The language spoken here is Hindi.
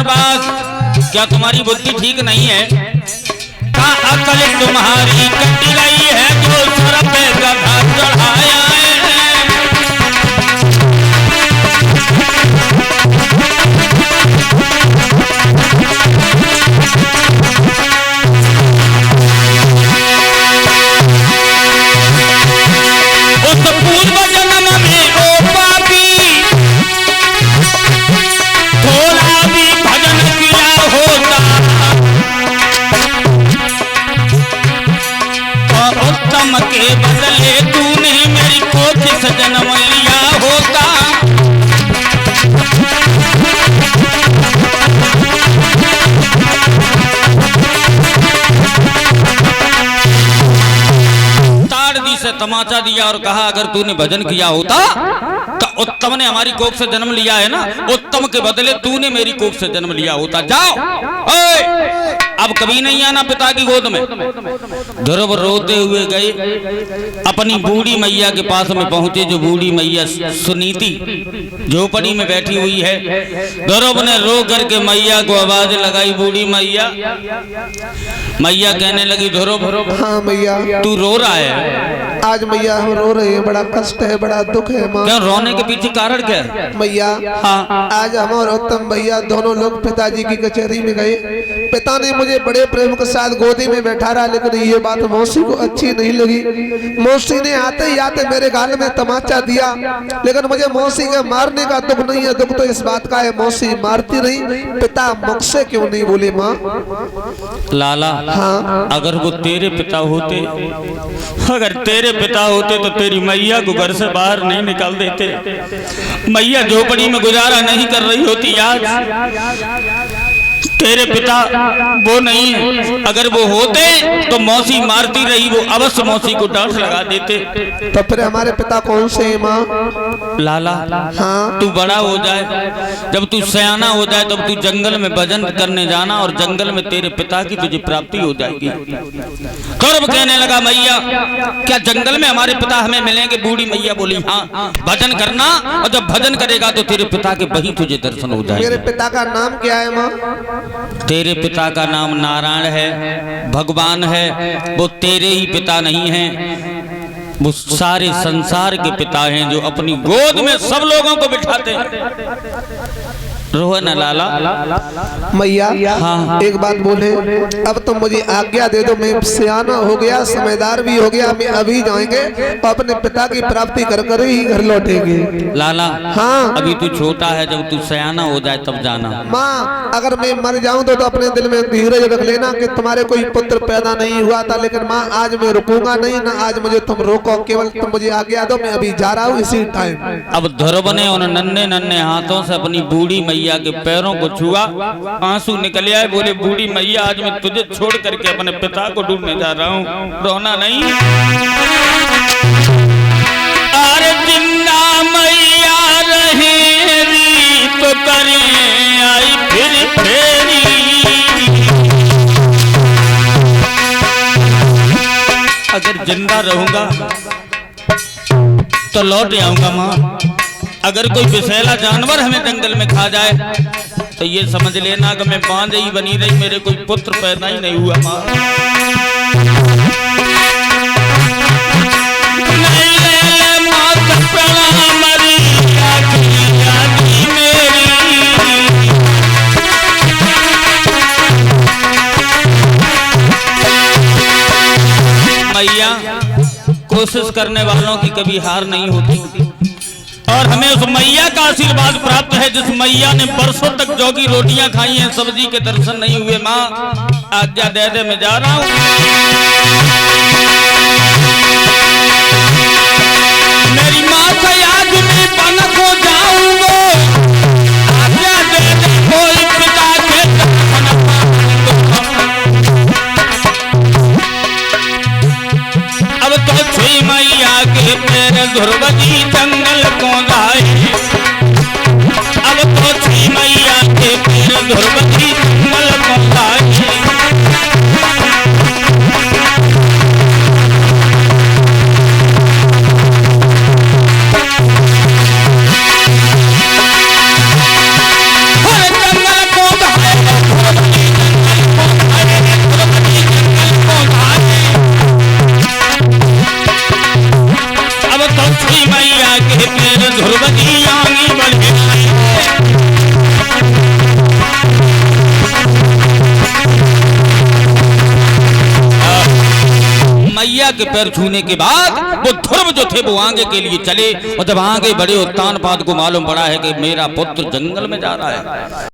बनवास, क्या तुम्हारी बुद्धि ठीक नहीं है? का अकल तुम्हारी कटी गई है, जो सर पे गधा चढ़ाया है। उस पूर्व जन्म में ओ पापी थोड़ा भी भजन किया होता, और उत्तम के बदले तूने मेरी कोख से जन्म लिया होता। ताड़दी से तमाचा दिया और कहा अगर तूने भजन किया होता तो उत्तम ने हमारी कोख से जन्म लिया है ना, उत्तम के बदले तूने मेरी कोख से जन्म लिया होता। जाओ, अब कभी नहीं आना पिता की गोद में। ध्रुव रोते हुए गए, अपनी बूढ़ी मैया के पास में पहुंचे, जो बूढ़ी मैया सुनीति झोपड़ी में बैठी हुई है। ध्रुव ने रो करके मैया को आवाज लगाई, बूढ़ी मैया। मैया कहने लगी, ध्रुव हाँ मैया, तू रो रहा है? आज मैया हम रो रहे हैं, बड़ा कष्ट है, बड़ा दुख है माँ। क्यों, रोने के पीछे कारण क्या है? मैया हाँ। आज हम और उत्तम भैया दोनों लोग पिताजी की कचहरी में गए। पिता ने मुझे बड़े प्रेम के साथ गोदी में बैठा रहा, लेकिन ये बात मौसी को अच्छी नहीं लगी। मौसी ने आते ही आते मेरे गाल में तमाचा दिया, लेकिन मुझे मौसी के मारने का दुख नहीं है, दुख तो इस बात का है मौसी मारती रही, पिता मुख से क्यों नहीं बोले माँ? लाला हाँ। अगर वो तेरे पिता होते, अगर तेरे पिता होते तो तेरी मैया को घर से बाहर नहीं निकाल देते, मैया झोपड़ी में गुजारा नहीं कर रही होती। आज तेरे पिता वो नहीं है, अगर वो होते तो मौसी मारती रही, वो अवश्य मौसी को डांट लगा देते। तो फिर हमारे पिता कौन से हैं माँ? लाला हाँ। तू बड़ा हो जाए, जब तू सयाना हो जाए तब तू जंगल में भजन करने जाना, और जंगल में तेरे पिता की तुझे प्राप्ति हो जाएगी। ध्रुव कहने लगा, मैया क्या जंगल में हमारे पिता हमें मिलेंगे? बूढ़ी मैया बोली, हाँ भजन करना, और जब भजन करेगा तो तेरे पिता के वही तुझे दर्शन हो जाएगा। मेरे पिता का नाम क्या है माँ? तेरे पिता का नाम नारायण है, भगवान है। वो तेरे ही पिता नहीं है, वो सारे संसार के पिता हैं, जो अपनी गोद में सब लोगों को बिठाते हैं। रोहन लाला मैया हाँ। एक बात बोले, अब तो मुझे आज्ञा दे दो, मैं सियाना हो गया, समझदार भी हो गया, मैं अभी जाएंगे और अपने पिता की प्राप्ति कर कर ही घर लौटेंगे। लाला हाँ। अभी तू छोटा है, जब तू सयाना हो जाए तब जाना। माँ अगर मैं मर जाऊं तो अपने दिल में धीरज रख लेना कि तुम्हारे कोई पुत्र पैदा नहीं हुआ था, लेकिन माँ आज मैं रुकूंगा नहीं ना, आज मुझे तुम रोको, केवल तुम मुझे आज्ञा दो, मैं अभी जा रहा हूँ इसी टाइम। अब ध्रुव ने उन नन्हे नन्हे हाथों से अपनी बूढ़ी मैया के पैरों को छुआ, आंसू निकल आए, बोले बूढ़ी मैया आज मैं तुझे छोड़ करके अपने पिता को ढूंढने जा रहा हूँ, रोना नहीं। अरे जिंदा मैया रहेगी तो करें आई फिर फेरी, अगर जिंदा रहूंगा तो लौट आऊंगा माँ। अगर कोई विषैला जानवर हमें जंगल में खा जाए तो ये समझ लेना कि मैं बांझ ही बनी रही, मेरे कोई पुत्र पैदा ही नहीं हुआ माँ। मैया कोशिश करने वालों की कभी हार नहीं होती, और हमें उस मैया का आशीर्वाद प्राप्त है जिस मैया ने बरसों तक जोगी रोटियां खाई हैं, सब्जी के दर्शन नहीं हुए। माँ आज्ञा दे दे, मैं जा रहा हूँ। मेरी माँ से आज मैं बनक हो जाऊंगा, आज्ञा दे दे कोई पिता के अब तो छुई मैया के पैर ध्रुव जी जंगल को जाए, अब तो छुई मैया के पैर ध्रुव जी जंगल को जाए। के पैर छूने के बाद वो ध्रुव जो थे वो आगे के लिए चले, और जब आगे बढ़े उत्तानपाद को मालूम पड़ा है कि मेरा पुत्र जंगल में जा रहा है।